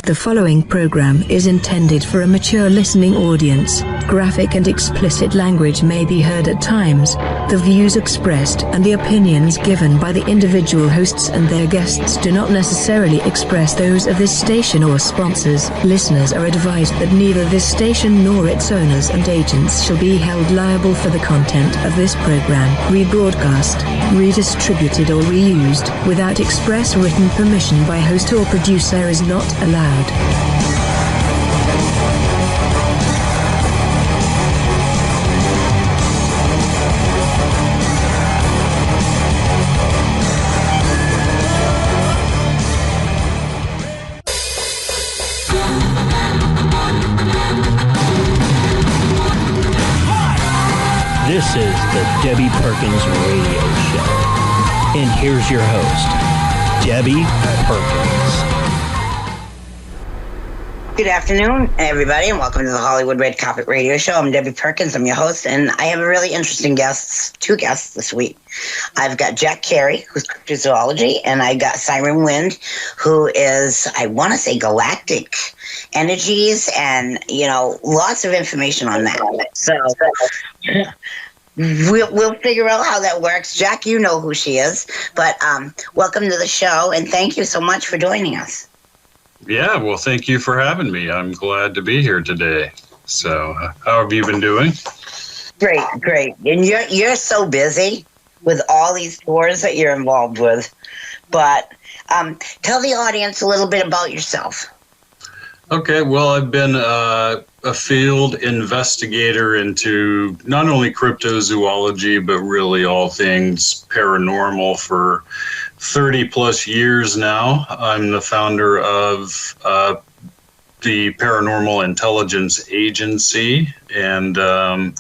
The following program is intended for a mature listening audience. Graphic and explicit language may be heard at times. The views expressed and the opinions given by the individual hosts and their guests do not necessarily express those of this station or sponsors. Listeners are advised that neither this station nor its owners and agents shall be held liable for the content of this program, rebroadcast, redistributed or reused, without express written permission by host or producer is not allowed. This is the Debbie Perkins Radio Show. And here's your host, Debbie Perkins. Good afternoon, everybody, and welcome to the Hollywood Red Carpet Radio Show. I'm Debbie Perkins. I'm your host, and I have a really interesting two guests this week. I've got Jack Carey, who's cryptozoology, and I got Siren Wind, who is, I want to say, galactic energies, and, lots of information on that. So we'll figure out how that works. Jack, you know who she is, but welcome to the show, and thank you so much for joining us. Yeah, well, thank you for having me. I'm glad to be here today. So, how have you been doing? Great. And you're so busy with all these tours that you're involved with. But tell the audience a little bit about yourself. Okay, well, I've been a field investigator into not only cryptozoology, but really all things paranormal for 30 plus years now. I'm the founder of the Paranormal Intelligence Agency, and I've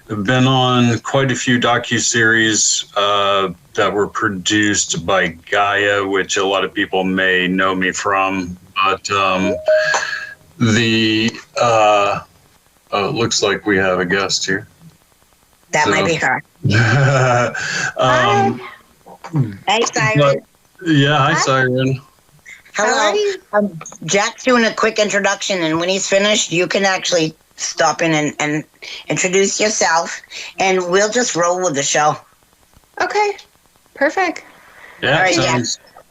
been on quite a few docuseries that were produced by Gaia, which a lot of people may know me from. But it looks like we have a guest here. That might be her. Hey, Siren. Hi, Siren. Hello. How are you? Jack's doing a quick introduction, and when he's finished, you can actually stop in and introduce yourself, and we'll just roll with the show. Okay, perfect. Yeah, right,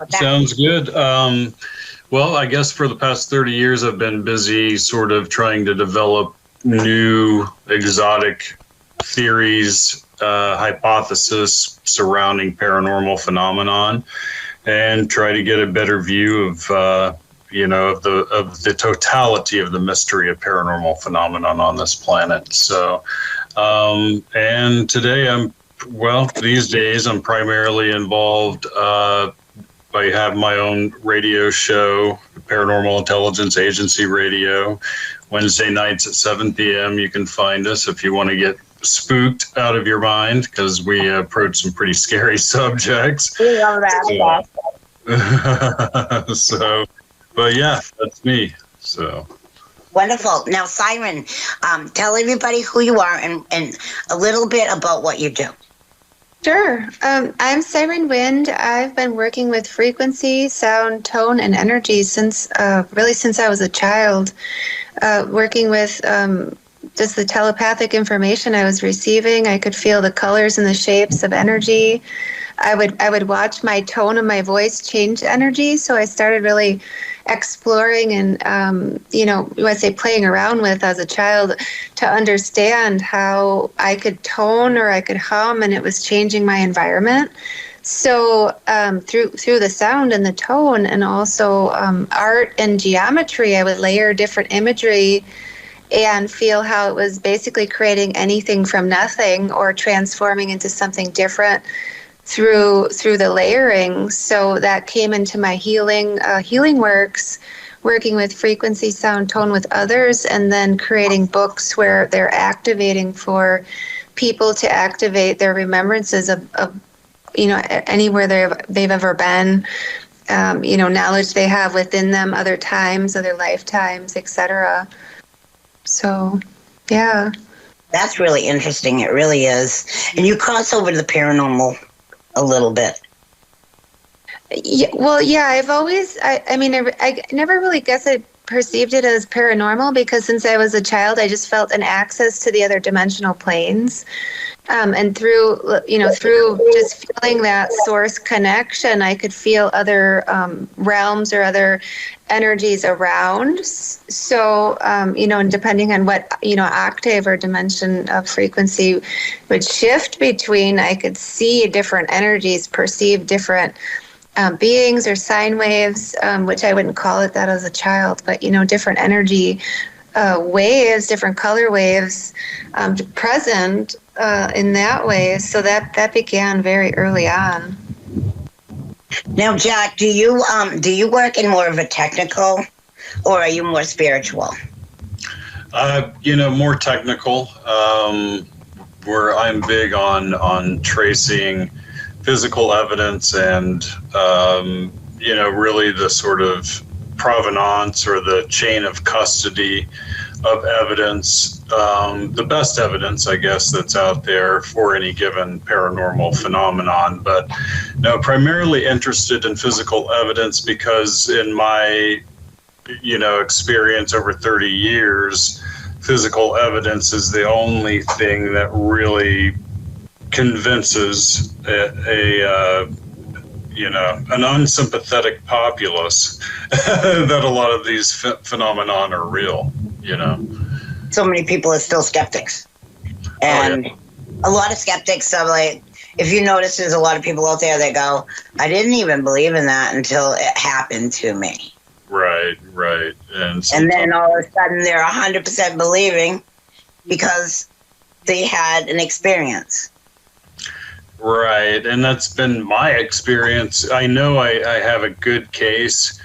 sounds good. Well, I guess for the past 30 years, I've been busy sort of trying to develop new exotic theories, hypothesis surrounding paranormal phenomenon, and try to get a better view of the totality of the mystery of paranormal phenomenon on this planet. So, and today these days I'm primarily involved. I have my own radio show, Paranormal Intelligence Agency Radio, Wednesday nights at 7 p.m. You can find us if you want to get spooked out of your mind, because we approach some pretty scary subjects. We love that. So, but yeah, that's me. So Wonderful. Now, Siren, tell everybody who you are and a little bit about what you do. Sure. I'm Siren Wind. I've been working with frequency, sound, tone, and energy since I was a child, working with just the telepathic information I was receiving. I could feel the colors and the shapes of energy. I would watch my tone of my voice change energy. So I started really exploring and, I say playing around with as a child to understand how I could tone or I could hum, and it was changing my environment. So through the sound and the tone, and also art and geometry, I would layer different imagery and feel how it was basically creating anything from nothing or transforming into something different through the layering. So that came into my healing works, working with frequency, sound, tone with others, and then creating books where they're activating for people to activate their remembrances of anywhere they've ever been, knowledge they have within them, other times, other lifetimes, etc. So, yeah. That's really interesting. It really is. And you cross over to the paranormal a little bit. Yeah, well, yeah, I've always, I mean, I never really guess I perceived it as paranormal because since I was a child, I just felt an access to the other dimensional planes. And through just feeling that source connection, I could feel other realms or other energies around. So, and depending on what, octave or dimension of frequency would shift between, I could see different energies, perceive different beings or sine waves, which I wouldn't call it that as a child, but, different energy waves, different color waves present in that way. So that began very early on. Now, Jack, do you work in more of a technical, or are you more spiritual? More technical. Where I'm big on tracing physical evidence and really the sort of provenance or the chain of custody of evidence, the best evidence, I guess, that's out there for any given paranormal phenomenon. But no, primarily interested in physical evidence because in my, experience over 30 years, physical evidence is the only thing that really convinces an unsympathetic populace that a lot of these phenomenon are real, So many people are still skeptics. And a lot of skeptics are like, if you notice, there's a lot of people out there that go, I didn't even believe in that until it happened to me. Right. And then all of a sudden they're 100% believing because they had an experience. Right, and that's been my experience. I know I have a good case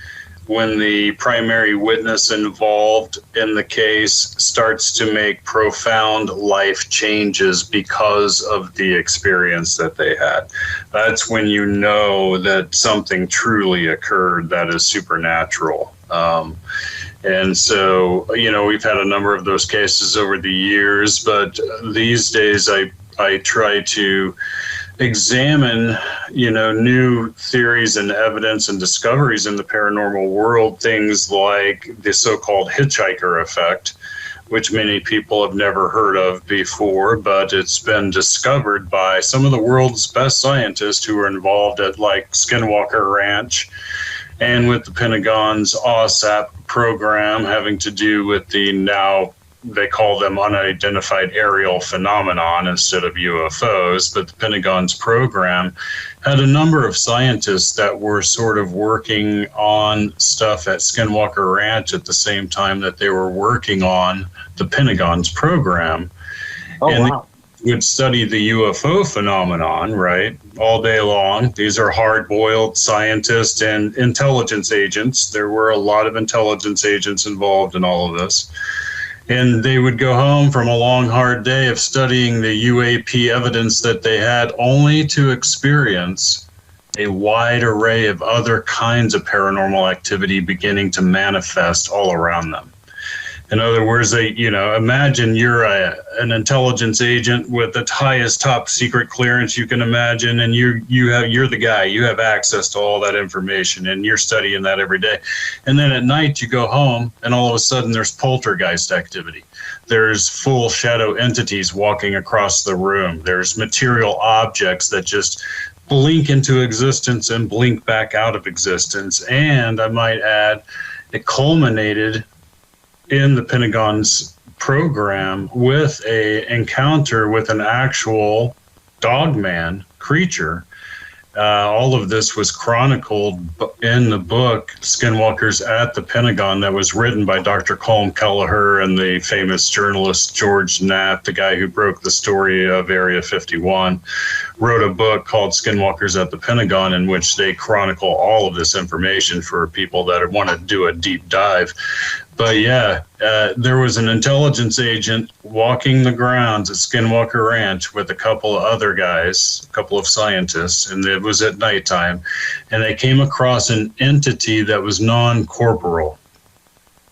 when the primary witness involved in the case starts to make profound life changes because of the experience that they had. That's when you know that something truly occurred that is supernatural. And so, we've had a number of those cases over the years, but these days I try to examine, new theories and evidence and discoveries in the paranormal world, things like the so-called hitchhiker effect, which many people have never heard of before, but it's been discovered by some of the world's best scientists who are involved at like Skinwalker Ranch and with the Pentagon's OSAP program having to do with the now they call them unidentified aerial phenomenon instead of UFOs, but the Pentagon's program had a number of scientists that were sort of working on stuff at Skinwalker Ranch at the same time that they were working on the Pentagon's program. Wow. They would study the UFO phenomenon, right, all day long. These are hard-boiled scientists and intelligence agents. There were a lot of intelligence agents involved in all of this. And they would go home from a long, hard day of studying the UAP evidence that they had, only to experience a wide array of other kinds of paranormal activity beginning to manifest all around them. In other words, imagine you're an intelligence agent with the highest top secret clearance you can imagine, and you're the guy. You have access to all that information, and you're studying that every day. And then at night you go home, and all of a sudden there's poltergeist activity. There's full shadow entities walking across the room. There's material objects that just blink into existence and blink back out of existence. And I might add, it culminated in the Pentagon's program with a encounter with an actual dogman creature. All of this was chronicled in the book Skinwalkers at the Pentagon that was written by Dr. Colm Kelleher and the famous journalist George Knapp, the guy who broke the story of Area 51, wrote a book called Skinwalkers at the Pentagon in which they chronicle all of this information for people that want to do a deep dive. But yeah, there was an intelligence agent walking the grounds at Skinwalker Ranch with a couple of other guys, a couple of scientists, and it was at nighttime, and they came across an entity that was non-corporeal.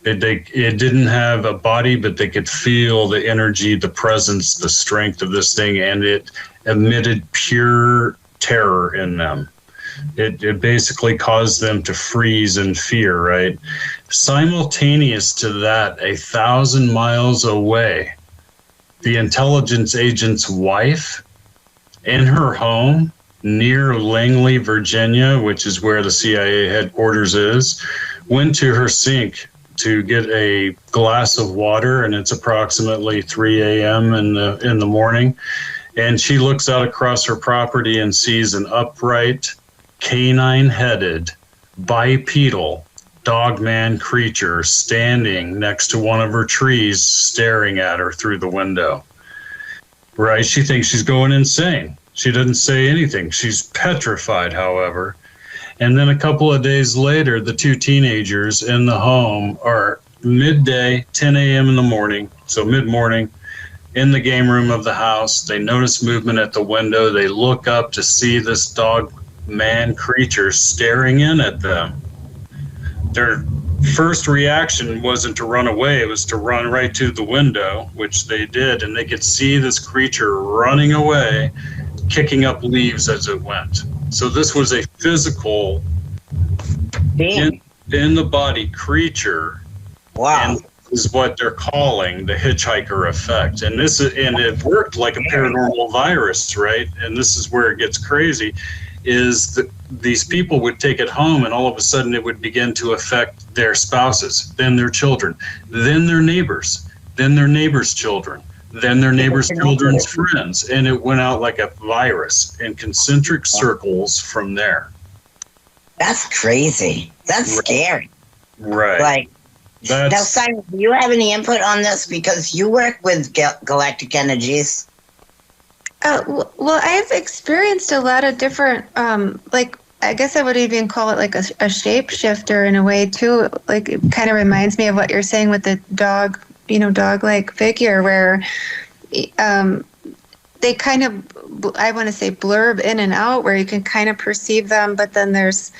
It didn't have a body, but they could feel the energy, the presence, the strength of this thing, and it emitted pure terror in them. It basically caused them to freeze in fear, right? Simultaneous to that, 1,000 miles away, the intelligence agent's wife in her home near Langley, Virginia, which is where the CIA headquarters is, went to her sink to get a glass of water, and it's approximately 3 a.m. in the morning. And she looks out across her property and sees an upright, canine-headed, bipedal dogman creature standing next to one of her trees, staring at her through the window. Right? She thinks she's going insane. She doesn't say anything. She's petrified, however. And then a couple of days later, the two teenagers in the home are midday, 10 a.m. in the morning, so mid-morning, in the game room of the house. They notice movement at the window. They look up to see this dog man creature staring in at them. Their first reaction wasn't to run away. It was to run right to the window, which they did. And they could see this creature running away, kicking up leaves as it went. So this was a physical, in the body creature. Wow. And is what they're calling the hitchhiker effect. And it worked like a paranormal virus, right? And this is where it gets crazy, is that these people would take it home and all of a sudden it would begin to affect their spouses, then their children, then their neighbors, then their neighbors' children, then their neighbors' children's friends. And it went out like a virus in concentric circles from there. That's crazy. That's scary. Right. Like, now, Simon, do you have any input on this? Because you work with galactic energies. Well, I've experienced a lot of different, like, I guess I would even call it like a shapeshifter in a way, too. Like, it kind of reminds me of what you're saying with the dog, dog-like figure where they kind of, I want to say, blurb in and out where you can kind of perceive them, but then there's,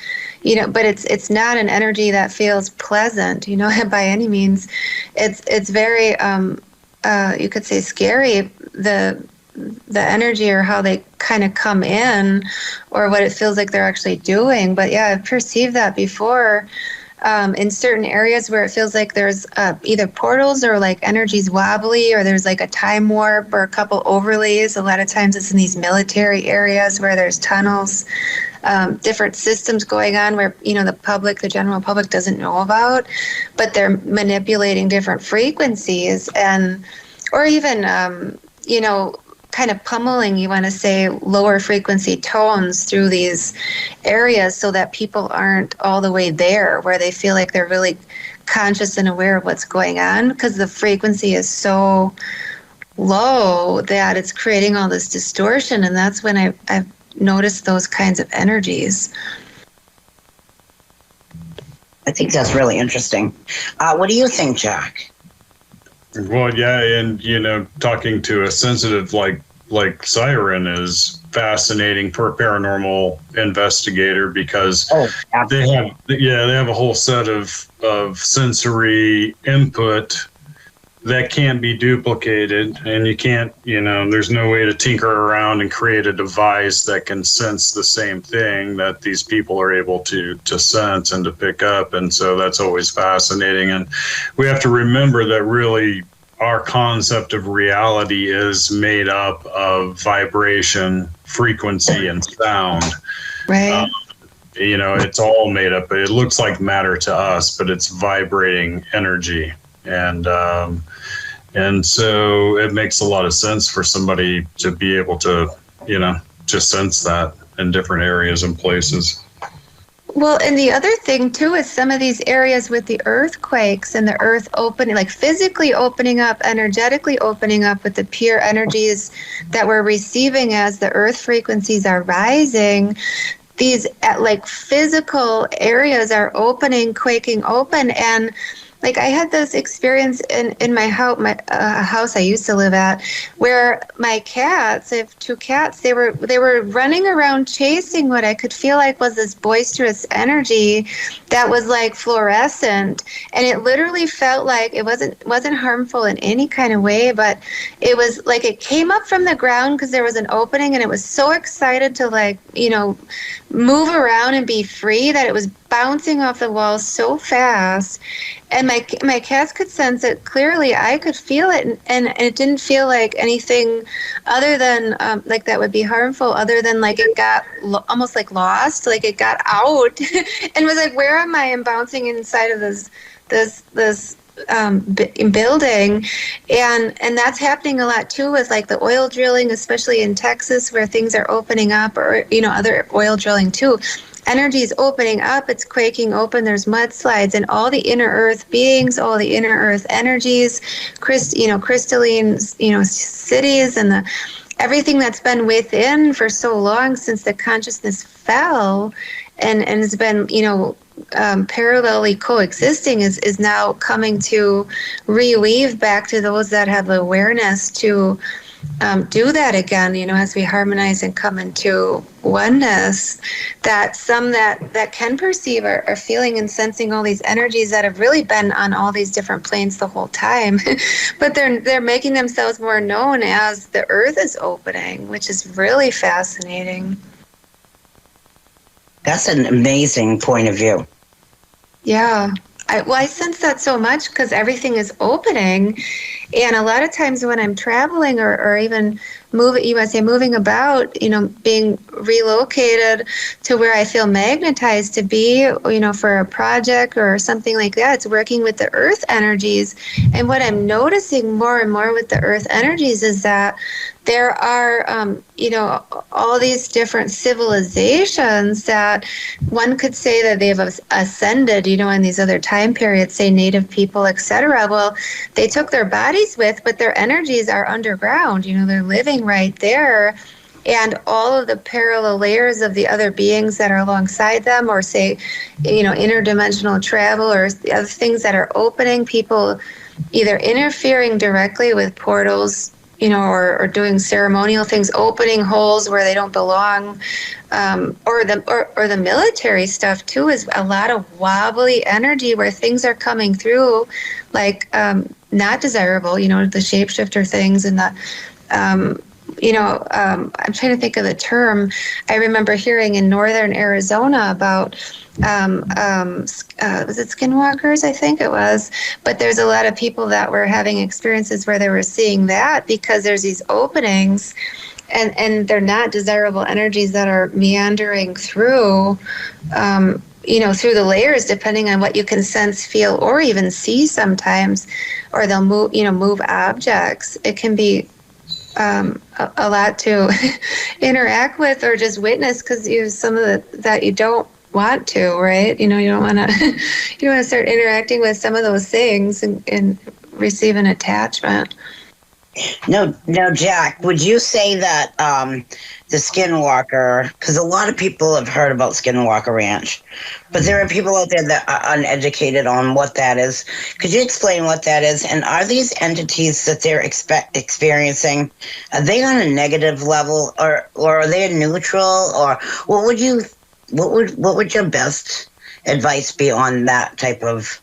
but it's not an energy that feels pleasant, by any means. It's very, you could say, scary, the energy or how they kind of come in or what it feels like they're actually doing. But yeah, I've perceived that before in certain areas where it feels like there's either portals or like energy's wobbly or there's like a time warp or a couple overlays. A lot of times it's in these military areas where there's tunnels, different systems going on where, the general public doesn't know about, but they're manipulating different frequencies or even, kind of pummeling, you want to say, lower frequency tones through these areas so that people aren't all the way there where they feel like they're really conscious and aware of what's going on because the frequency is so low that it's creating all this distortion. And that's when I've noticed those kinds of energies. I think that's really interesting. What do you think, Jack? Well, yeah, and talking to a sensitive like Siren is fascinating for a paranormal investigator because they have a whole set of sensory input that can't be duplicated, and you can't, there's no way to tinker around and create a device that can sense the same thing that these people are able to sense and to pick up. And so that's always fascinating. And we have to remember that really our concept of reality is made up of vibration, frequency, and sound. Right. It's all made up. It looks like matter to us, but it's vibrating energy. And so it makes a lot of sense for somebody to be able to, to sense that in different areas and places. Well, and the other thing, too, is some of these areas with the earthquakes and the earth opening, like physically opening up, energetically opening up with the pure energies that we're receiving as the earth frequencies are rising. These like physical areas are opening, quaking open, and Like I had this experience in my house, house I used to live at, where my cats, I have 2 cats, they were running around chasing what I could feel like was this boisterous energy that was like fluorescent, and it literally felt like it wasn't harmful in any kind of way, but it was like it came up from the ground because there was an opening, and it was so excited to, like, you know, move around and be free that it was bouncing off the walls so fast. And my cats could sense it clearly. I could feel it, and it didn't feel like anything other than like that would be harmful, other than like it got almost like lost, like it got out and was like, where am I? I'm bouncing inside of this building, and that's happening a lot too with like the oil drilling, especially in Texas where things are opening up, or, you know, other oil drilling too. Energy is opening up, it's quaking open, there's mudslides, and all the inner earth beings, all the inner earth energies, crystalline, cities, and everything that's been within for so long since the consciousness fell and has been, parallelly coexisting is now coming to reweave back to those that have awareness to do that again, as we harmonize and come into oneness, that some that can perceive are feeling and sensing all these energies that have really been on all these different planes the whole time. But they're making themselves more known as the earth is opening, which is really fascinating. That's an amazing point of view. Yeah. I sense that so much because everything is opening. And a lot of times when I'm traveling or even moving about, being relocated to where I feel magnetized to be, for a project or something like that, it's working with the earth energies. And what I'm noticing more and more with the earth energies is that there are, all these different civilizations that one could say that they've ascended, in these other time periods, say native people, etc. Well, they took their bodies with, but their energies are underground. They're living right there. And all of the parallel layers of the other beings that are alongside them, or say, interdimensional travel, or the other things that are opening, people either interfering directly with portals, or doing ceremonial things, opening holes where they don't belong, or the military stuff too is a lot of wobbly energy where things are coming through, like not desirable, the shapeshifter things and the. I'm trying to think of the term. I remember hearing in northern Arizona about, was it skinwalkers? I think it was. But there's a lot of people that were having experiences where they were seeing that because there's these openings and they're not desirable energies that are meandering through, through the layers, depending on what you can sense, feel, or even see sometimes, or they'll move objects. It can be a lot to interact with or just witness because some of that you don't want to, right? You don't want to start interacting with some of those things and receive an attachment. No, Jack, would you say that the Skinwalker, because a lot of people have heard about Skinwalker Ranch, but there are people out there that are uneducated on what that is. Could you explain what that is? And are these entities that they're experiencing, are they on a negative level, or are they neutral, or what would your best advice be on that type of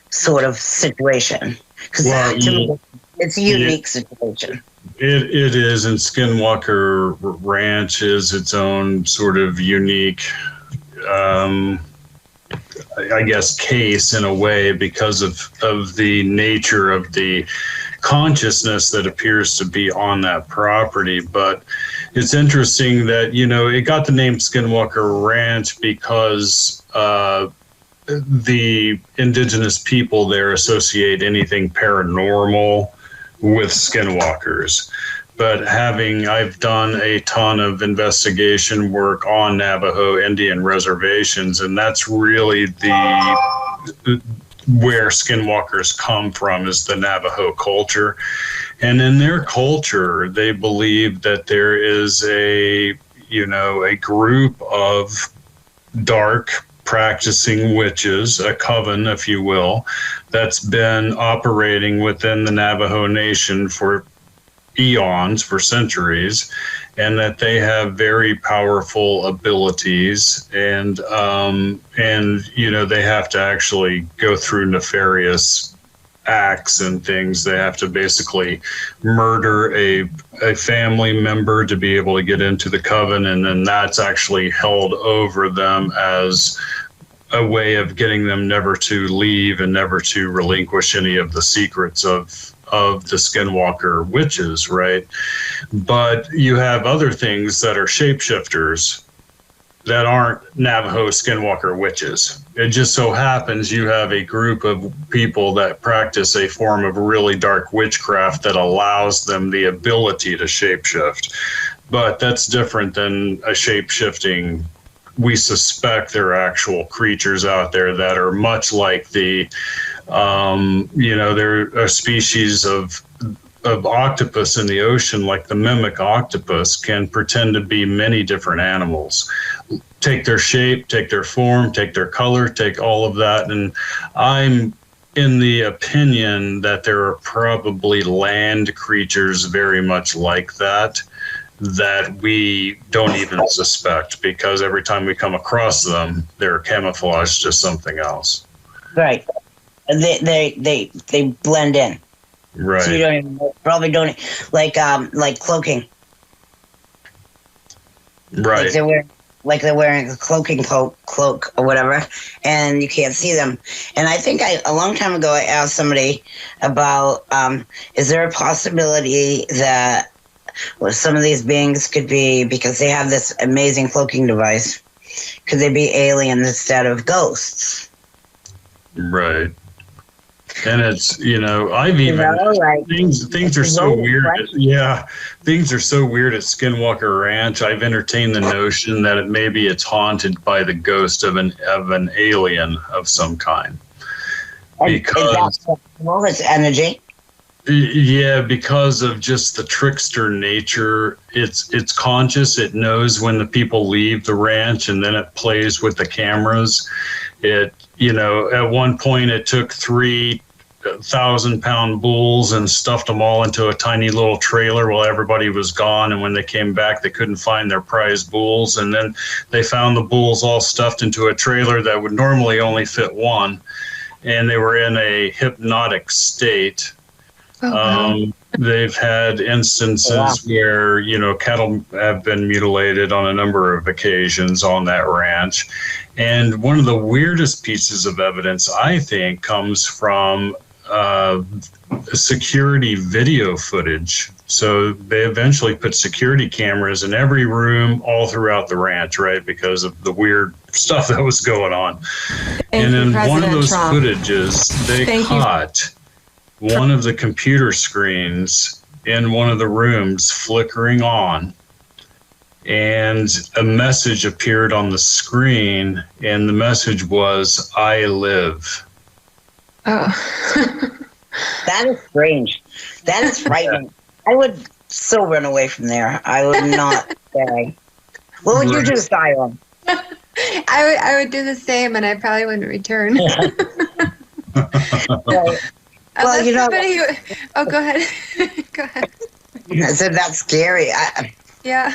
sort of situation? Because to me, it's a unique situation. It is, and Skinwalker Ranch is its own sort of unique, I guess, case in a way because of the nature of the consciousness that appears to be on that property. But it's interesting that, it got the name Skinwalker Ranch because the indigenous people there associate anything paranormal with skinwalkers. But I've done a ton of investigation work on Navajo Indian reservations, and that's really where skinwalkers come from, is the Navajo culture. And in their culture, they believe that there is a group of dark practicing witches, a coven, if you will, that's been operating within the Navajo Nation for eons, for centuries, and that they have very powerful abilities, and they have to actually go through nefarious acts and things. They have to basically murder a family member to be able to get into the coven, and then that's actually held over them as a way of getting them never to leave and never to relinquish any of the secrets of the Skinwalker witches, right? But you have other things that are shapeshifters that aren't Navajo Skinwalker witches. It just so happens you have a group of people that practice a form of really dark witchcraft that allows them the ability to shapeshift. But that's different than a shapeshifting. We suspect there are actual creatures out there that are much like the there are species of octopus in the ocean, like the mimic octopus, can pretend to be many different animals, take their shape, take their form, take their color, take all of that. And I'm in the opinion that there are probably land creatures very much like that we don't even suspect, because every time we come across them, they're camouflaged as something else. Right. They blend in. Right. So you don't even, probably don't, like cloaking. Right. They're wearing a cloaking cloak or whatever, and you can't see them. And I think a long time ago I asked somebody about, is there a possibility that some of these beings could be, because they have this amazing cloaking device, could they be aliens instead of ghosts? Right. And it's, I've even, things are so weird. Yeah, things are so weird at Skinwalker Ranch. I've entertained the notion that maybe it's haunted by the ghost of an alien of some kind. Because it's energy. Yeah, because of just the trickster nature. It's conscious. It knows when the people leave the ranch, and then it plays with the cameras. At one point it took 3,000-pound bulls and stuffed them all into a tiny little trailer while everybody was gone. And when they came back, they couldn't find their prize bulls. And then they found the bulls all stuffed into a trailer that would normally only fit one. And they were in a hypnotic state. They've had instances where, cattle have been mutilated on a number of occasions on that ranch. And one of the weirdest pieces of evidence, I think, comes from security video footage. So they eventually put security cameras in every room all throughout the ranch, right, because of the weird stuff that was going on. And in one of those footages, they caught one of the computer screens in one of the rooms flickering on, and a message appeared on the screen, and the message was, "I live." Oh. That is strange. That is frightening. I would so run away from there. I would not stay. What would you do, Siren? I would do the same, and I probably wouldn't return. Well, go ahead. Go ahead. So that's scary. Yeah.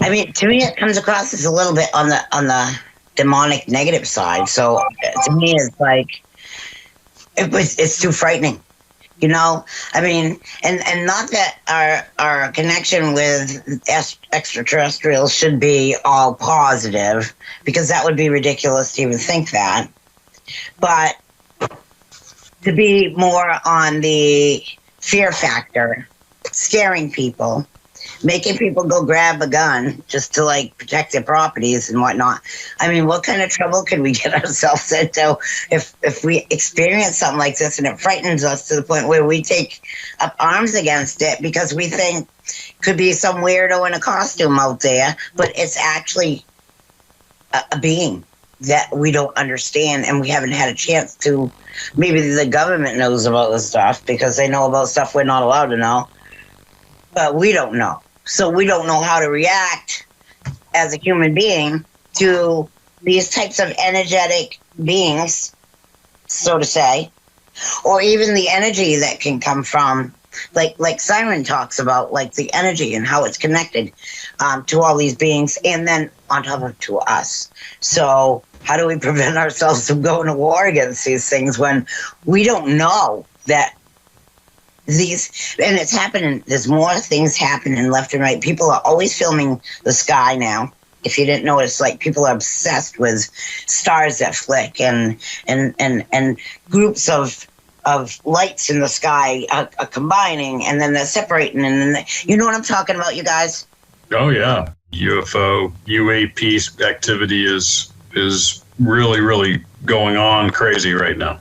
I mean, to me, it comes across as a little bit on the demonic negative side. So to me, it's like it's too frightening. I mean, and not that our connection with extraterrestrials should be all positive, because that would be ridiculous to even think that. But to be more on the fear factor, scaring people, making people go grab a gun just to protect their properties and whatnot. I mean, what kind of trouble could we get ourselves into if we experience something like this and it frightens us to the point where we take up arms against it because we think could be some weirdo in a costume out there, but it's actually a being that we don't understand, and we haven't had a chance to. Maybe the government knows about this stuff because they know about stuff we're not allowed to know, but we don't know. So we don't know how to react as a human being to these types of energetic beings, so to say, or even the energy that can come from, like Siren talks about, like the energy and how it's connected to all these beings, and then on top of to us. So how do we prevent ourselves from going to war against these things when we don't know that these, and it's happening, there's more things happening left and right. People are always filming the sky now. If you didn't notice, like, people are obsessed with stars that flick and groups of lights in the sky are combining, and then they're separating, and then you know what I'm talking about, you guys? Oh yeah, UFO, UAP activity is really, really going on crazy right now.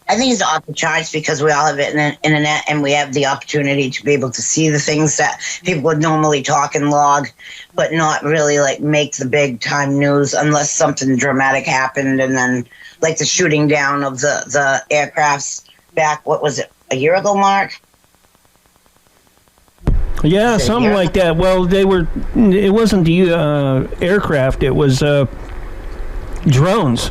I think it's off the charts because we all have internet, and we have the opportunity to be able to see the things that people would normally talk and log, but not really like make the big time news unless something dramatic happened, and then like the shooting down of the aircrafts back, what was it, a year ago, Mark? Yeah, something like that. Well, it wasn't the aircraft, it was drones.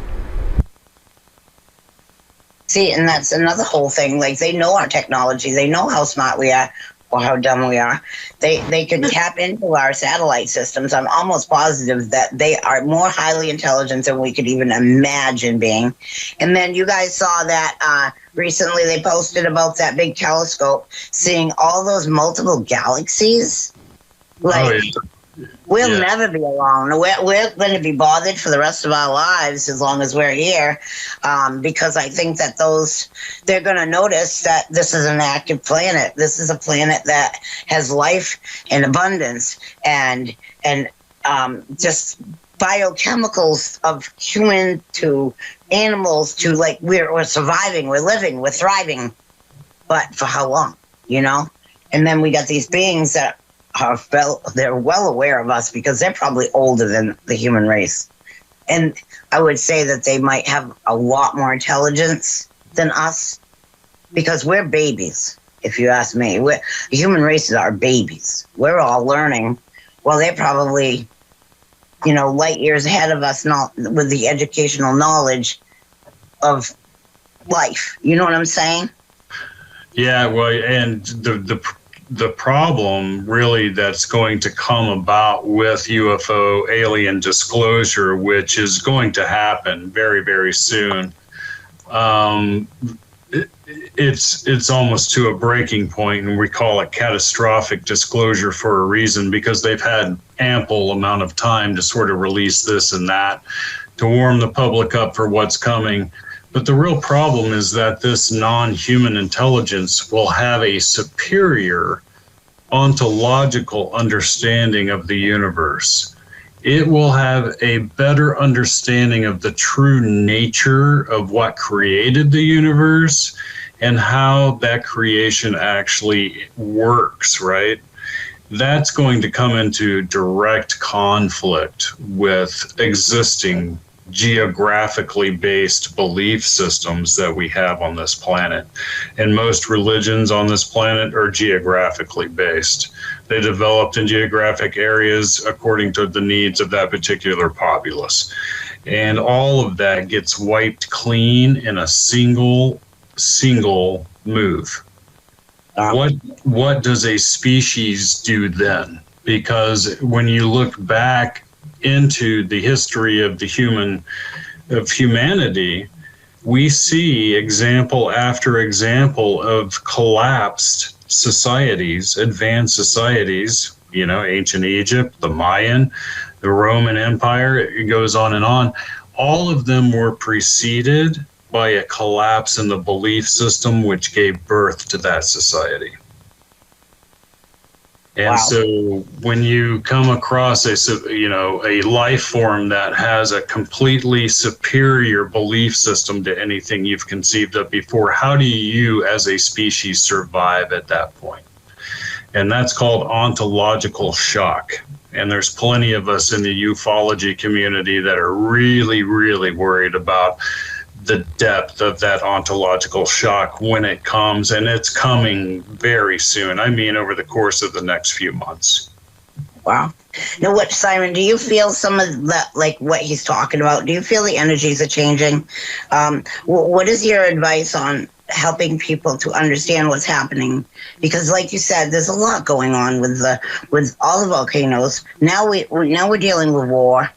See, and that's another whole thing. Like, they know our technology. They know how smart we are or how dumb we are. They can tap into our satellite systems. I'm almost positive that they are more highly intelligent than we could even imagine being. And then you guys saw that recently they posted about that big telescope seeing all those multiple galaxies. Like, we'll never be alone. We're going to be bothered for the rest of our lives as long as we're here, because I think that they're going to notice that this is an active planet. This is a planet that has life and abundance and just biochemicals of human to animals to, like, we're surviving, we're living, we're thriving. But for how long, you know? And then we got these beings that they're well aware of us because they're probably older than the human race. And I would say that they might have a lot more intelligence than us because we're babies, if you ask me. The human races are babies. We're all learning. Well, they're probably, light years ahead of us, not with the educational knowledge of life. You know what I'm saying? Yeah, well, and the problem really that's going to come about with UFO alien disclosure, which is going to happen very, very soon, it's almost to a breaking point, and we call it catastrophic disclosure for a reason, because they've had ample amount of time to sort of release this and that to warm the public up for what's coming. But the real problem is that this non-human intelligence will have a superior ontological understanding of the universe. It will have a better understanding of the true nature of what created the universe and how that creation actually works, right? That's going to come into direct conflict with existing geographically based belief systems that we have on this planet. And most religions on this planet are geographically based. They developed in geographic areas according to the needs of that particular populace. And all of that gets wiped clean in a single move. What does a species do then? Because when you look back into the history of humanity, we see example after example of collapsed societies, advanced societies, ancient Egypt, the Mayan, the Roman Empire, it goes on and on. All of them were preceded by a collapse in the belief system, which gave birth to that society. And wow. So when you come across a life form that has a completely superior belief system to anything you've conceived of before, how do you as a species survive at that point? And that's called ontological shock. And there's plenty of us in the ufology community that are really, really worried about the depth of that ontological shock when it comes, and it's coming very soon. I mean, over the course of the next few months. Wow. Now, what, Simon, do you feel some of that, like what he's talking about? Do you feel the energies are changing? What is your advice on helping people to understand what's happening? Because, like you said, there's a lot going on with all the volcanoes. Now we're dealing with war.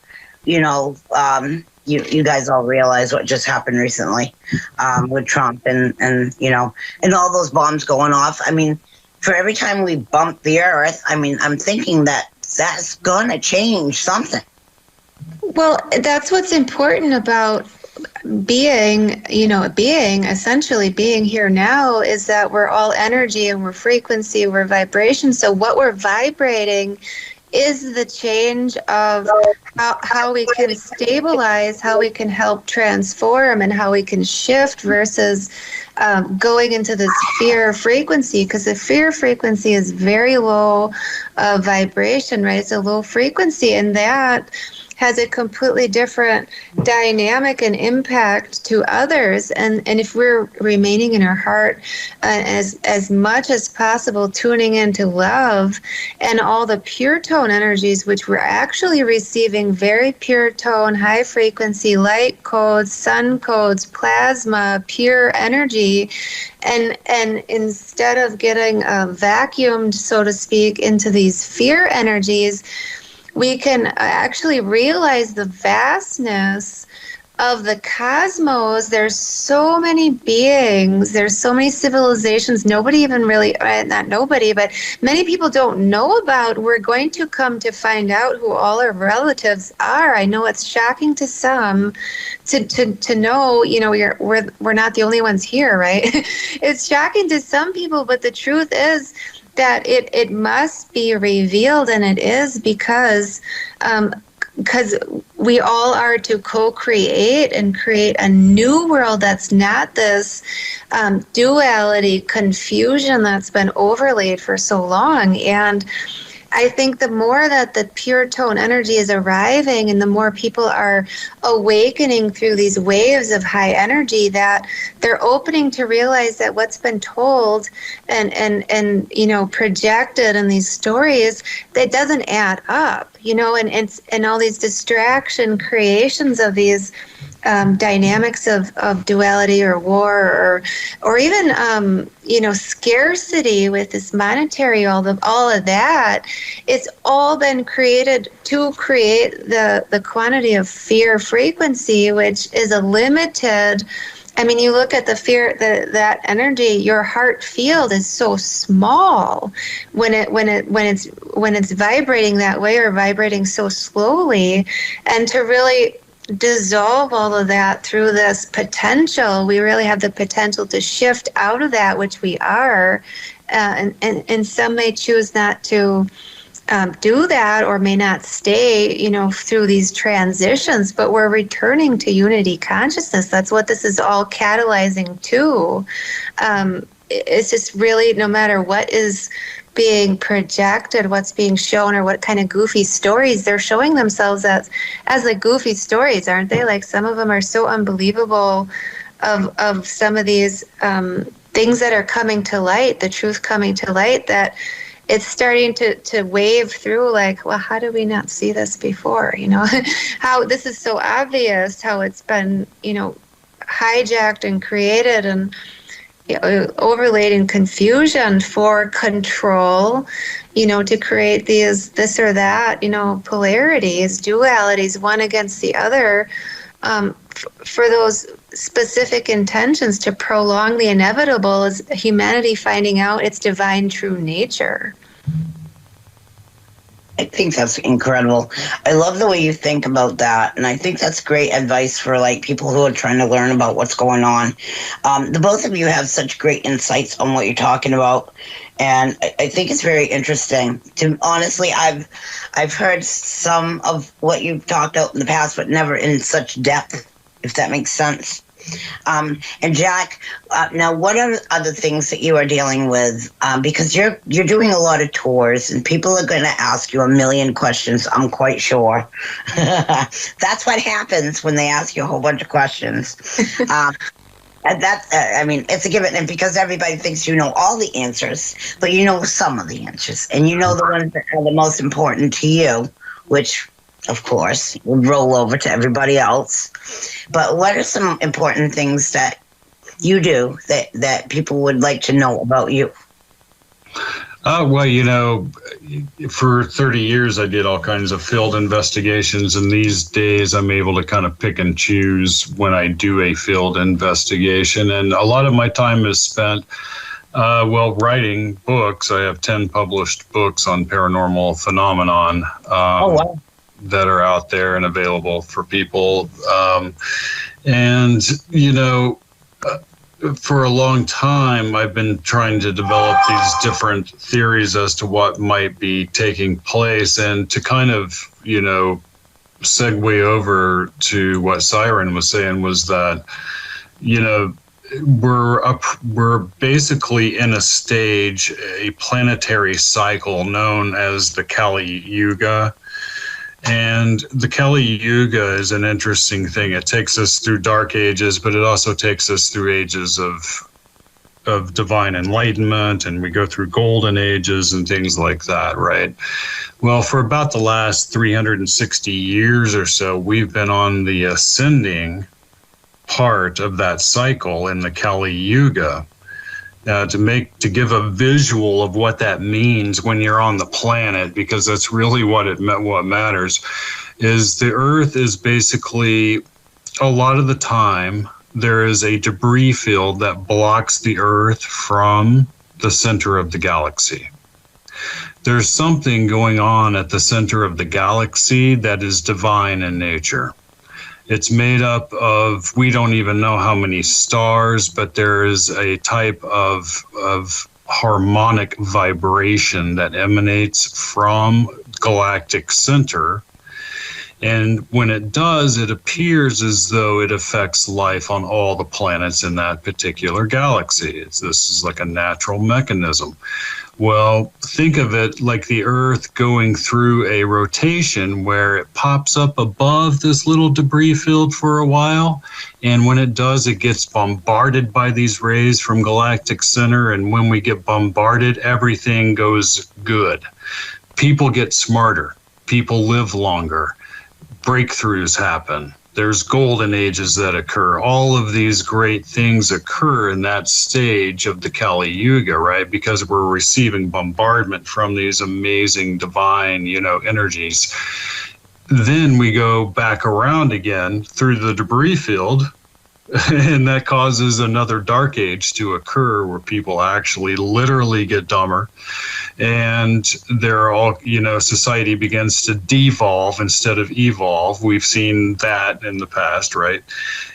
You know, you guys all realize what just happened recently with Trump and you know, and all those bombs going off. I mean, for every time we bump the earth, I mean, I'm thinking that's going to change something. Well, that's what's important about essentially being here now, is that we're all energy and we're frequency, we're vibration. So what we're vibrating is the change of how we can stabilize, how we can help transform, and how we can shift versus going into this fear frequency, because the fear frequency is very low vibration, right? It's a low frequency, and that has a completely different dynamic and impact to others. And if we're remaining in our heart as much as possible, tuning into love and all the pure tone energies, which we're actually receiving very pure tone, high frequency, light codes, sun codes, plasma, pure energy. And instead of getting vacuumed, so to speak, into these fear energies, we can actually realize the vastness of the cosmos. There's so many beings, there's so many civilizations nobody even really, not nobody, but many people don't know about. We're going to come to find out who all our relatives are. I know it's shocking to some to know, you know, we're not the only ones here, right? It's shocking to some people, but the truth is that it must be revealed, and it is, because we all are to co-create and create a new world that's not this duality, confusion that's been overlaid for so long. And I think the more that the pure tone energy is arriving and the more people are awakening through these waves of high energy, that they're opening to realize that what's been told and you know, projected in these stories, that doesn't add up, you know, and all these distraction creations of these dynamics of duality or war or even you know, scarcity with this monetary, all of that. It's all been created to create the quantity of fear frequency, which is a limited. I mean, you look at the fear, that energy. Your heart field is so small when it's vibrating that way, or vibrating so slowly, and to really dissolve all of that through this potential, we really have the potential to shift out of that, which we are, and some may choose not to do that, or may not stay, you know, through these transitions, but we're returning to unity consciousness. That's what this is all catalyzing to. It's just really, no matter what is being projected, what's being shown, or what kind of goofy stories they're showing themselves as like goofy stories, aren't they? Like, some of them are so unbelievable of some of these things that are coming to light, the truth coming to light, that it's starting to wave through, like, well, how did we not see this before? You know, how this is so obvious, how it's been, you know, hijacked and created and overlaid in confusion for control, you know, to create this or that, you know, polarities, dualities, one against the other, for those specific intentions to prolong the inevitable, is humanity finding out its divine true nature. I think that's incredible. I love the way you think about that, and I think that's great advice for like people who are trying to learn about what's going on. The both of you have such great insights on what you're talking about, and I think it's very interesting. Honestly, I've heard some of what you've talked about in the past, but never in such depth, if that makes sense. And Jack, now what are other things that you are dealing with? Because you're doing a lot of tours, and people are going to ask you a million questions, I'm quite sure. That's what happens when they ask you a whole bunch of questions. And that's, I mean, it's a given. And because everybody thinks you know all the answers, but you know some of the answers. And you know the ones that are the most important to you, which, of course, would roll over to everybody else. But what are some important things that you do that people would like to know about you? Well, you know, for 30 years, I did all kinds of field investigations. And these days, I'm able to kind of pick and choose when I do a field investigation. And a lot of my time is spent, writing books. I have 10 published books on paranormal phenomenon that are out there and available for people. And, you know, for a long time, I've been trying to develop these different theories as to what might be taking place. And to kind of, you know, segue over to what Siren was saying was that, you know, we're basically in a stage, a planetary cycle known as the Kali Yuga. And the Kali Yuga is an interesting thing. It takes us through dark ages, but it also takes us through ages of divine enlightenment, and we go through golden ages and things like that, right? Well, for about the last 360 years or so, we've been on the ascending part of that cycle in the Kali Yuga. To give a visual of what that means when you're on the planet, because that's really what matters, is the Earth is basically, a lot of the time, there is a debris field that blocks the Earth from the center of the galaxy. There's something going on at the center of the galaxy that is divine in nature. It's made up of, we don't even know how many stars, but there is a type of harmonic vibration that emanates from galactic center. And when it does, it appears as though it affects life on all the planets in that particular galaxy. This is like a natural mechanism. Well, think of it like the Earth going through a rotation where it pops up above this little debris field for a while. And when it does, it gets bombarded by these rays from galactic center. And when we get bombarded, everything goes good. People get smarter. People live longer. Breakthroughs happen. There's golden ages that occur. All of these great things occur in that stage of the Kali Yuga, right? Because we're receiving bombardment from these amazing divine, you know, energies. Then we go back around again through the debris field, and that causes another dark age to occur where people actually literally get dumber. And they're all, you know, society begins to devolve instead of evolve. We've seen that in the past, right?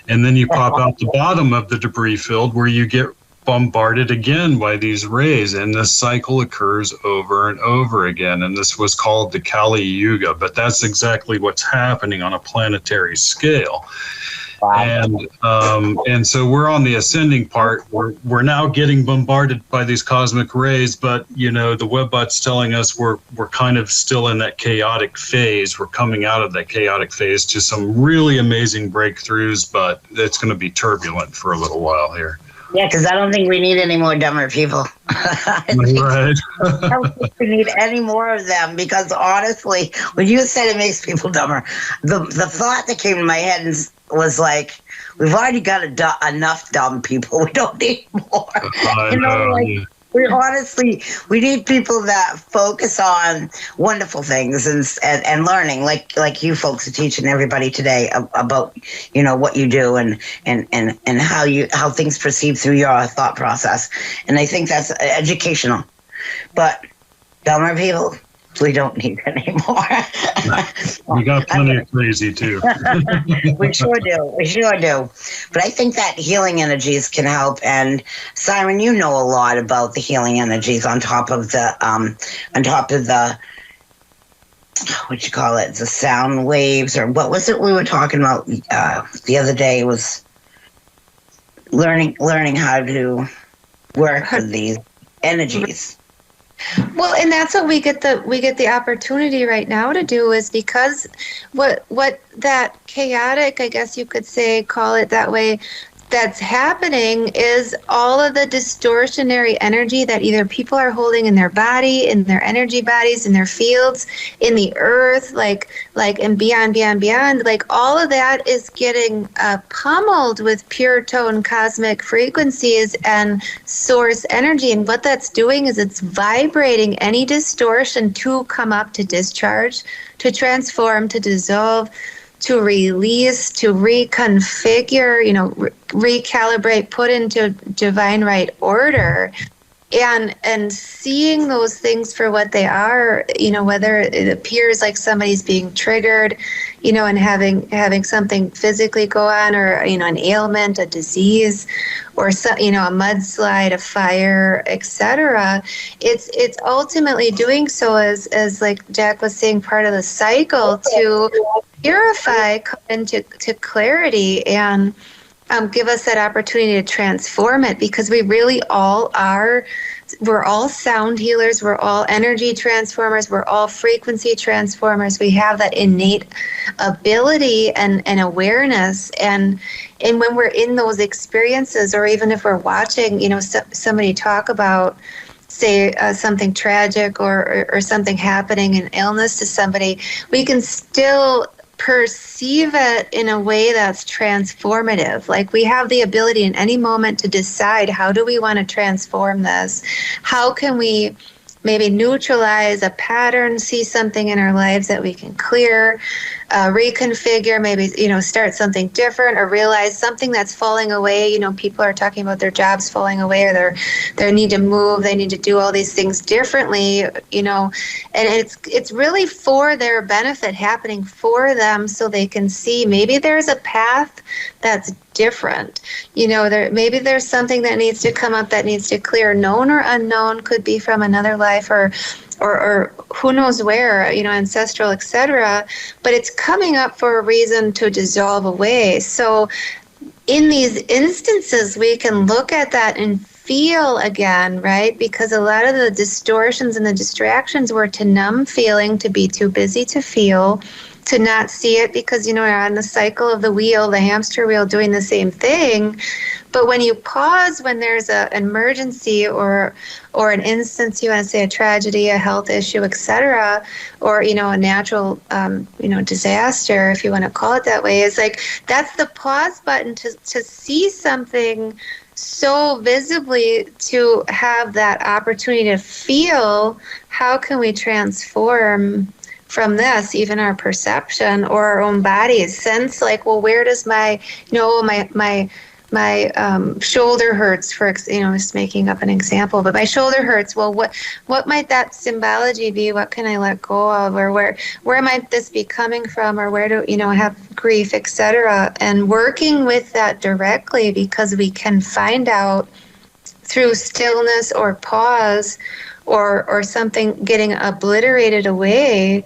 And then you pop out the bottom of the debris field where you get bombarded again by these rays. And this cycle occurs over and over again. And this was called the Kali Yuga. But that's exactly what's happening on a planetary scale. And so we're on the ascending part. We're now getting bombarded by these cosmic rays, but you know the Webbot's telling us we're kind of still in that chaotic phase. We're coming out of that chaotic phase to some really amazing breakthroughs, but it's going to be turbulent for a little while here. Yeah, because I don't think we need any more dumber people. Right. I don't think we need any more of them because honestly, when you said it makes people dumber, the thought that came to my head was like, we've already got enough dumb people. We don't need more. We need people that focus on wonderful things and learning, like you folks are teaching everybody today about, you know, what you do and how things proceed through your thought process. And I think that's educational. But dumber people, we don't need anymore. We got plenty of crazy too. We sure do. But I think that healing energies can help. And Siren, you know a lot about the healing energies on top of the what you call it, the sound waves, or what was it we were talking about the other day? It was learning how to work with these energies. Well, and that's what we get the opportunity right now to do, is because what that chaotic, I guess you could say, call it that way, that's happening is all of the distortionary energy that either people are holding in their body, in their energy bodies, in their fields, in the earth, like and beyond, like all of that is getting pummeled with pure tone cosmic frequencies and source energy. And what that's doing is it's vibrating any distortion to come up, to discharge, to transform, to dissolve, to release, to reconfigure, recalibrate, put into divine right order. And seeing those things for what they are, whether it appears like somebody's being triggered, and having something physically go on, or an ailment, a disease, or a mudslide, a fire, etc. It's ultimately doing so as like Jack was saying, part of the cycle to purify, come into clarity, and give us that opportunity to transform it, because we really all are. We're all sound healers. We're all energy transformers. We're all frequency transformers. We have that innate ability and awareness. And when we're in those experiences, or even if we're watching, somebody talk about, say, something tragic or something happening, an illness to somebody, we can still perceive it in a way that's transformative. Like, we have the ability in any moment to decide, how do we want to transform this? How can we maybe neutralize a pattern, see something in our lives that we can clear, reconfigure, maybe, start something different, or realize something that's falling away. People are talking about their jobs falling away, or their need to move, they need to do all these things differently, and it's really for their benefit, happening for them, so they can see maybe there's a path that's different. Maybe there's something that needs to come up, that needs to clear, known or unknown, could be from another life, or who knows where, ancestral, etc. But it's coming up for a reason to dissolve away. So in these instances, we can look at that and feel again, right? Because a lot of the distortions and the distractions were to numb feeling, to be too busy to feel, to not see it, because you're on the cycle of the wheel, the hamster wheel, doing the same thing. But when you pause, when there's an emergency or an instance, you want to say a tragedy, a health issue, etc., or a natural disaster, if you want to call it that way, is like, that's the pause button to see something so visibly, to have that opportunity to feel, how can we transform from this, even our perception or our own bodies. Sense, like, well, where does my shoulder hurts, for just making up an example, but my shoulder hurts. Well, what might that symbology be? What can I let go of, or where might this be coming from, or where do have grief, etc. And working with that directly, because we can find out through stillness or pause, or something getting obliterated away,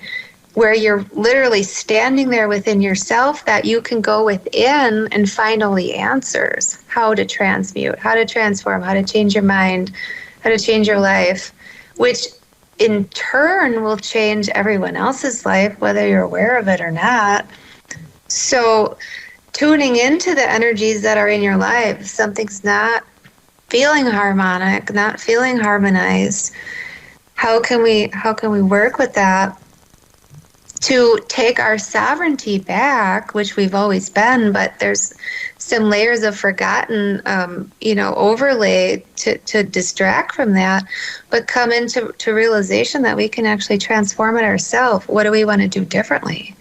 where you're literally standing there within yourself, that you can go within and find all the answers, how to transmute, how to transform, how to change your mind, how to change your life, which in turn will change everyone else's life, whether you're aware of it or not. So tuning into the energies that are in your life, something's not feeling harmonic, not feeling harmonized, how can we work with that to take our sovereignty back, which we've always been, but there's some layers of forgotten, overlay to distract from that, but come into realization that we can actually transform it ourselves. What do we want to do differently?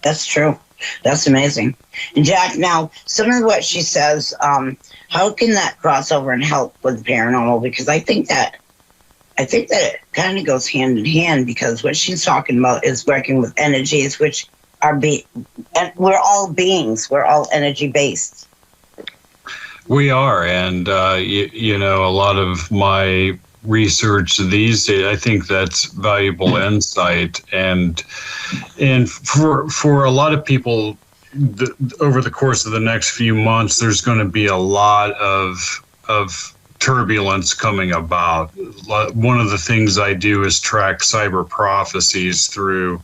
That's true. That's amazing. And Jack, now, some of what she says, how can that cross over and help with paranormal? Because I think that it kind of goes hand in hand, because what she's talking about is working with energies, which are and we're all beings. We're all energy based. We are, and a lot of my research these days, I think that's valuable insight, and for a lot of people, over the course of the next few months, there's going to be a lot of turbulence coming about. One of the things I do is track cyber prophecies through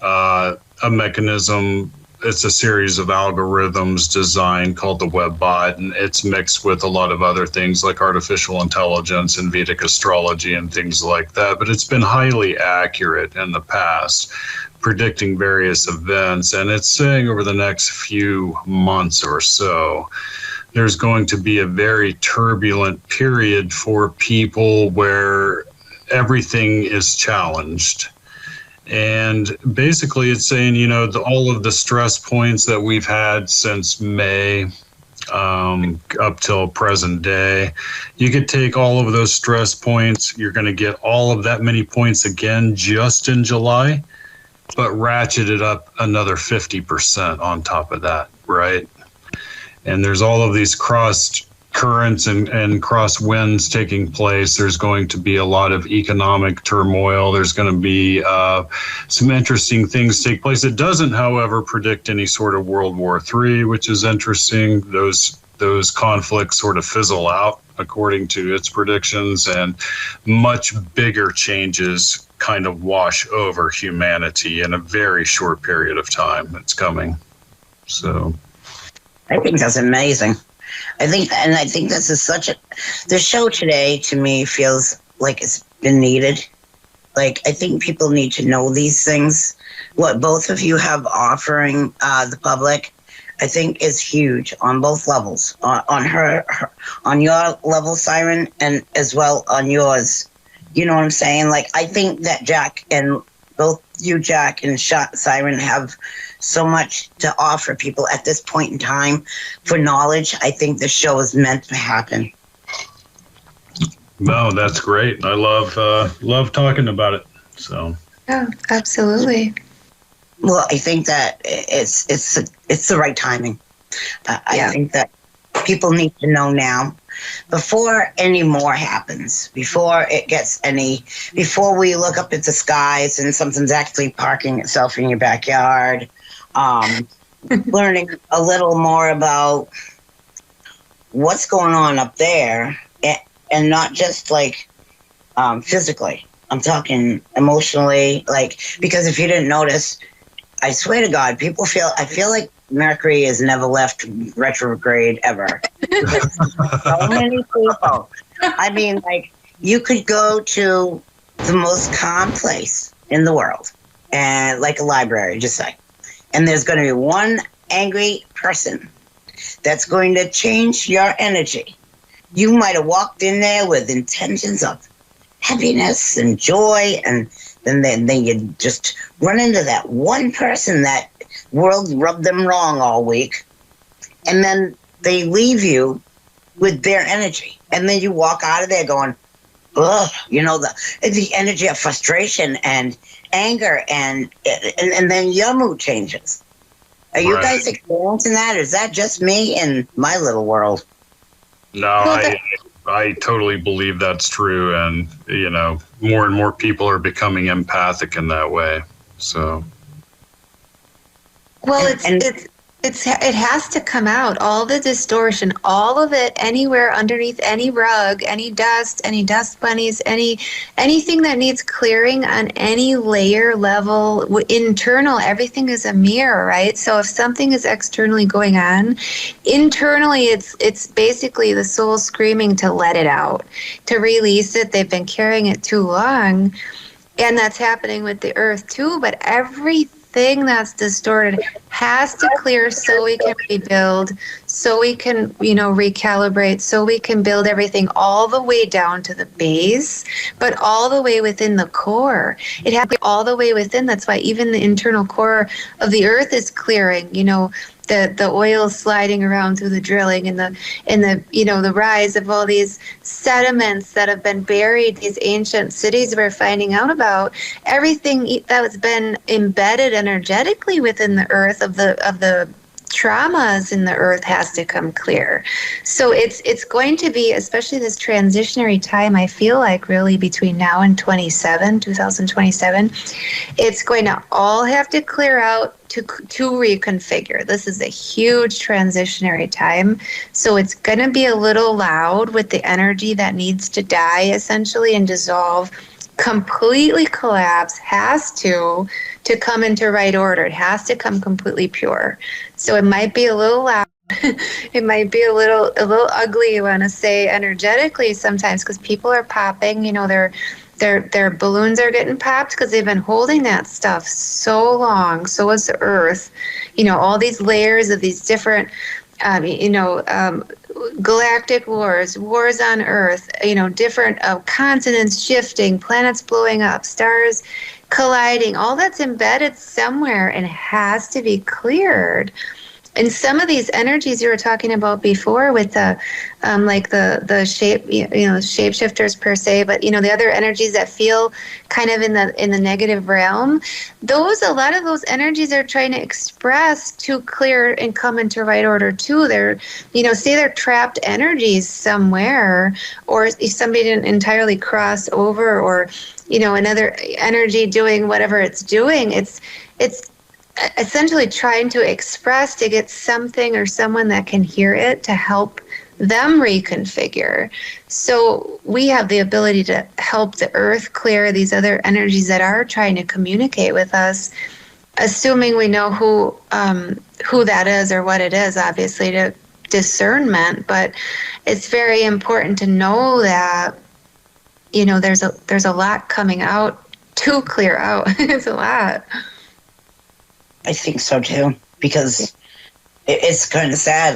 a mechanism it's a series of algorithms designed called the WebBot, and it's mixed with a lot of other things like artificial intelligence and Vedic astrology and things like that. But it's been highly accurate in the past, predicting various events. And it's saying over the next few months or so, there's going to be a very turbulent period for people where everything is challenged. And basically it's saying, all of the stress points that we've had since May up till present day, you could take all of those stress points. You're going to get all of that many points again just in July, but ratchet it up another 50% on top of that, right? And there's all of these cross currents and cross winds taking place. There's going to be a lot of economic turmoil. There's going to be some interesting things take place. It doesn't, however, predict any sort of World War III, which is interesting. Those conflicts sort of fizzle out according to its predictions, and much bigger changes kind of wash over humanity in a very short period of time. It's coming. So I think that's amazing. I think this is the show today to me feels like it's been needed. Like, I think people need to know these things. What both of you have offering the public, I think is huge on both levels. On your level, Siren, and as well on yours. You know what I'm saying? Like, I think that Jack and both you, Jack, and Siren have so much to offer people at this point in time for knowledge. I think the show is meant to happen. No, that's great. I love talking about it. So Yeah, absolutely. Well, I think that it's the right timing. I think that people need to know now, before any more happens, before we look up at the skies and something's actually parking itself in your backyard. Learning a little more about what's going on up there, and not just like physically. I'm talking emotionally, like, because if you didn't notice, I swear to God, I feel like Mercury has never left retrograde ever. So many people. I mean, like, you could go to the most calm place in the world, and like a library, just say, and there's going to be one angry person that's going to change your energy. You might have walked in there with intentions of happiness and joy, and then you just run into that one person that world rubbed them wrong all week, and then they leave you with their energy, and then you walk out of there going, ugh, the energy of frustration and anger, and then your mood changes. Are you guys experiencing that, or is that just me in my little world? No, I totally believe that's true, and more and more people are becoming empathic in that way. So, well, it has to come out. All the distortion, all of it, anywhere underneath any rug, any dust bunnies, anything that needs clearing on any layer, level, internal, everything is a mirror, right? So if something is externally going on, internally it's basically the soul screaming to let it out, to release it. They've been carrying it too long, and that's happening with the earth too, but everything that's distorted has to clear so we can rebuild, so we can, recalibrate, so we can build everything all the way down to the base, but all the way within the core. It has to be all the way within. That's why even the internal core of the earth is clearing, the oil sliding around through the drilling, and the rise of all these sediments that have been buried, these ancient cities we're finding out about, everything that has been embedded energetically within the earth of the traumas in the earth has to come clear. So it's going to be, especially this transitionary time, I feel like really between now and 2027, it's going to all have to clear out to reconfigure. This is a huge transitionary time. So it's going to be a little loud with the energy that needs to die essentially and dissolve completely collapse, has to come into right order. It has to come completely pure. So it might be a little loud. It might be a little ugly, you want to say, energetically sometimes, because people are popping, their balloons are getting popped because they've been holding that stuff so long. So is the earth, all these layers of these different galactic wars on earth, different continents shifting, planets blowing up, stars colliding, all that's embedded somewhere and has to be cleared. And some of these energies you were talking about before with the the shape, shapeshifters per se, but the other energies that feel kind of in the negative realm, a lot of those energies are trying to express to clear and come into right order too. They're, say they're trapped energies somewhere, or somebody didn't entirely cross over, or another energy doing whatever it's doing. It's essentially trying to express to get something or someone that can hear it to help them reconfigure. So we have the ability to help the earth clear these other energies that are trying to communicate with us, assuming we know who that is or what it is, obviously, to discernment. But it's very important to know that there's a lot coming out to clear out. It's a lot. I think so too, because it's kind of sad.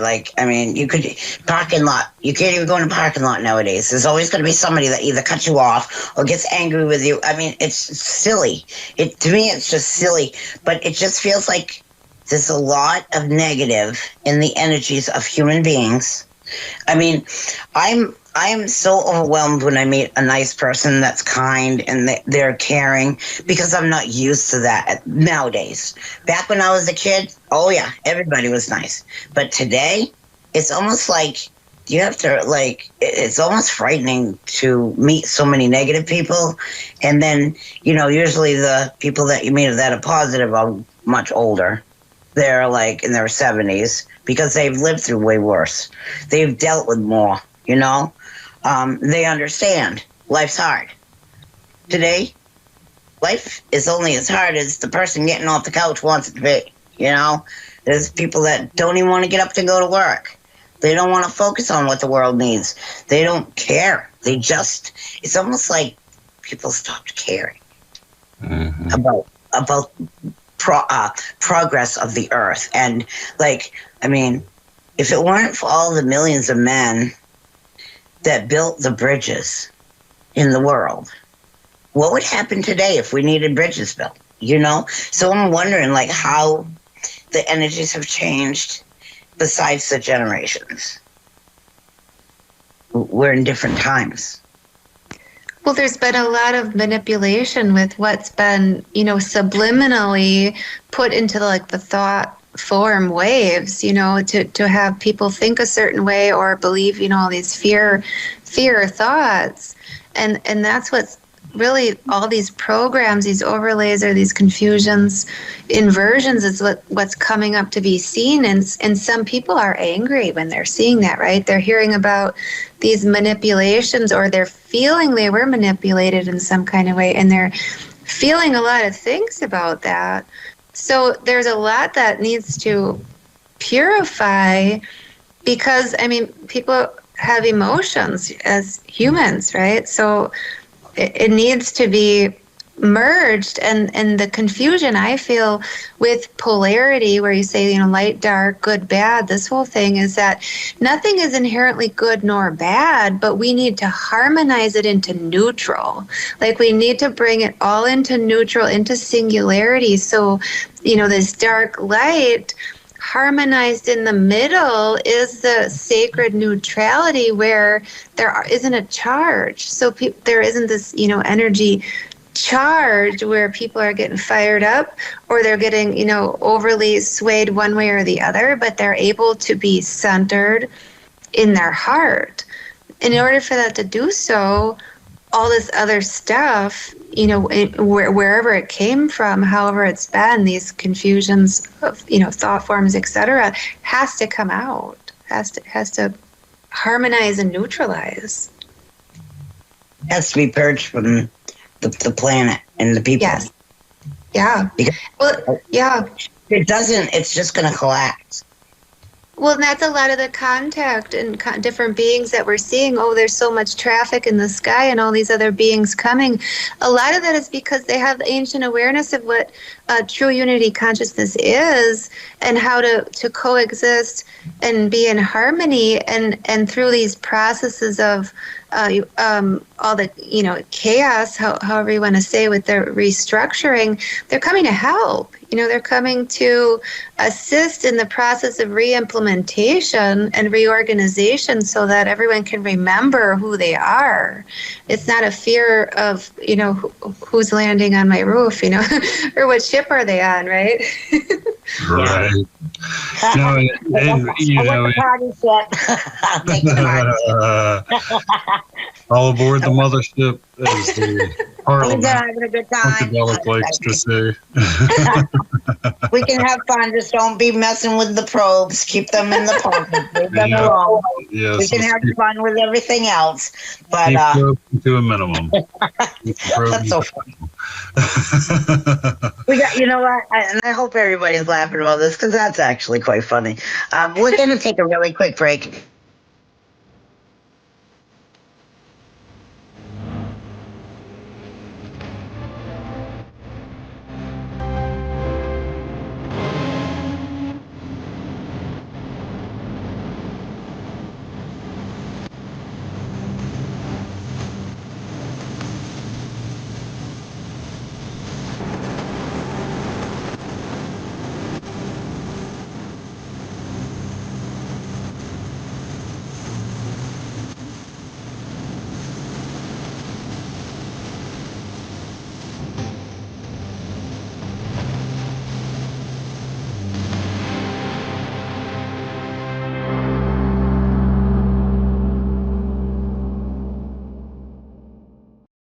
You could parking lot. You can't even go in a parking lot nowadays. There's always going to be somebody that either cuts you off or gets angry with you. It's silly. To me, it's just silly. But it just feels like there's a lot of negative in the energies of human beings. I'm so overwhelmed when I meet a nice person that's kind and they're caring, because I'm not used to that nowadays. Back when I was a kid, oh yeah, everybody was nice. But today, it's almost like you have to, it's almost frightening to meet so many negative people. And then, usually the people that you meet that are positive are much older. They're in their 70s because they've lived through way worse. They've dealt with more, they understand life's hard. Today, life is only as hard as the person getting off the couch wants it to be. There's people that don't even want to get up to go to work. They don't want to focus on what the world needs. They don't care. It's almost like people stopped caring about progress of the earth. And if it weren't for all the millions of men that built the bridges in the world, what would happen today if we needed bridges built? So I'm wondering how the energies have changed besides the generations. We're in different times. Well, there's been a lot of manipulation with what's been, subliminally put into the thought form waves, to have people think a certain way or believe, all these fear thoughts. And that's what's really all these programs, these overlays, or these confusions, inversions is what's coming up to be seen. And some people are angry when they're seeing that, right? They're hearing about these manipulations, or they're feeling they were manipulated in some kind of way, and they're feeling a lot of things about that. So there's a lot that needs to purify, because, people have emotions as humans, right? So it needs to be merged, and the confusion I feel with polarity, where you say, light, dark, good, bad, this whole thing is that nothing is inherently good nor bad, but we need to harmonize it into neutral. We need to bring it all into neutral, into singularity. So, this dark light harmonized in the middle is the sacred neutrality, where there isn't a charge. So there isn't this, energy charge where people are getting fired up, or they're getting, overly swayed one way or the other, but they're able to be centered in their heart. In order for that to do so, all this other stuff, wherever it came from, however it's been, these confusions of, thought forms, etc., has to come out, has to harmonize and neutralize. Has to be purged from the planet and the people. Yes. Yeah. Because Well, yeah. if it doesn't, it's just going to collapse. Well, that's a lot of the contact and different beings that we're seeing. Oh, there's so much traffic in the sky and all these other beings coming. A lot of that is because they have ancient awareness of what true unity consciousness is and how to coexist and be in harmony. And through these processes of all the, chaos, however you want to say, with their restructuring, they're coming to help. They're coming to assist in the process of re-implementation and reorganization so that everyone can remember who they are. It's not a fear of, who's landing on my roof, or what ship are they on, right? Right. No, and the party ship. I'll take the party. All aboard the mothership, as the Parliament having a good time. Funkadelic likes to say. We can have fun, just don't be messing with the probes. Keep them in the pocket. Leave them alone. Yes, we can have fun with everything else, but keep probes to a minimum. that's so funny. We got, what? And I hope everybody's laughing about this because that's actually quite funny. We're going to take a really quick break.